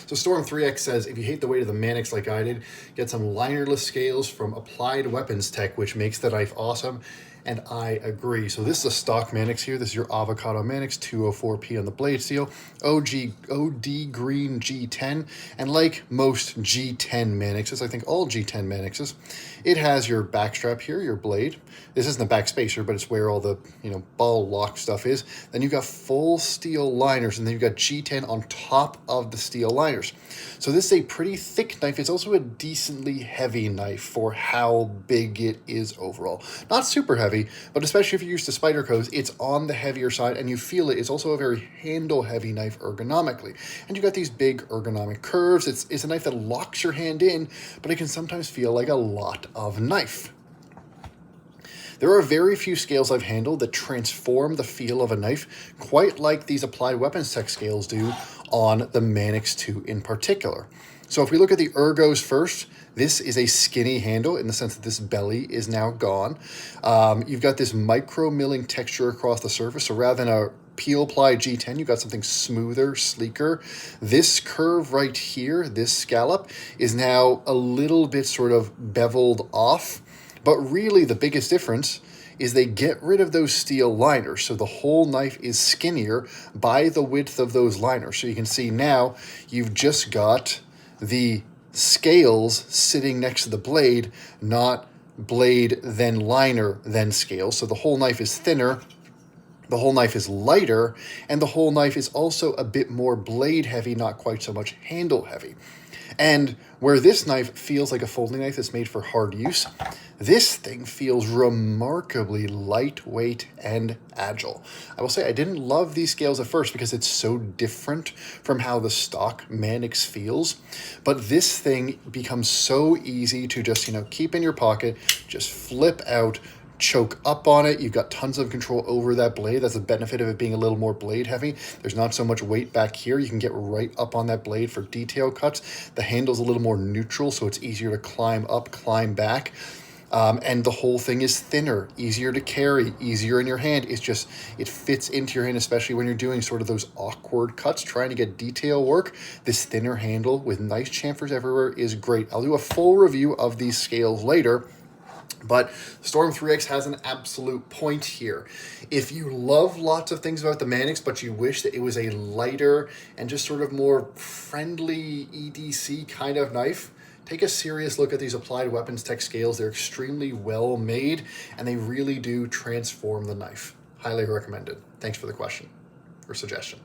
So Storm 3X says, if you hate the weight of the Manix like I did, get some linerless scales from Applied Weapons Tech, which makes the knife awesome. And I agree. So this is a stock Manix here. This is your Avocado Manix, 204p on the blade steel, OD green G10. And like most G10 Manixes, I think all G10 Manixes, it has your back strap here, your blade. This isn't the back spacer, but it's where all the, ball lock stuff is. Then you've got full steel liners, and then you've got G10 on top of the steel liners. So this is a pretty thick knife. It's also a decently heavy knife for how big it is overall. Not super heavy, but especially if you're used to Spyderco's, it's on the heavier side, and you feel it. It's also a very handle-heavy knife ergonomically. And you've got these big ergonomic curves. It's a knife that locks your hand in, but it can sometimes feel like a lot of knife. There are very few scales I've handled that transform the feel of a knife quite like these Applied Weapons Tech scales do on the Manix 2 in particular. So if we look at the ergos first, this is a skinny handle in the sense that this belly is now gone. You've got this micro milling texture across the surface. So rather than a peel ply G10, you've got something smoother, sleeker. This curve right here, this scallop, is now a little bit sort of beveled off. But really the biggest difference is they get rid of those steel liners. So the whole knife is skinnier by the width of those liners. So you can see now you've just got the scales sitting next to the blade, not blade, then liner, then scale. So the whole knife is thinner, the whole knife is lighter, and the whole knife is also a bit more blade heavy, not quite so much handle heavy. And where this knife feels like a folding knife that's made for hard use, this thing feels remarkably lightweight and agile. I will say I didn't love these scales at first because it's so different from how the stock Manix feels, but this thing becomes so easy to just, keep in your pocket, just flip out, choke up on it. You've got tons of control over that blade. That's the benefit of it being a little more blade heavy. There's not so much weight back here. You can get right up on that blade for detail cuts. The handle's a little more neutral, so it's easier to climb up, climb back. And the whole thing is thinner, easier to carry, easier in your hand. It fits into your hand, especially when you're doing sort of those awkward cuts, trying to get detail work. This thinner handle with nice chamfers everywhere is great. I'll do a full review of these scales later. But Storm 3X has an absolute point here. If you love lots of things about the Manix, but you wish that it was a lighter and just sort of more friendly EDC kind of knife, take a serious look at these Applied Weapons Tech scales. They're extremely well made, and they really do transform the knife. Highly recommended. Thanks for the question or suggestion.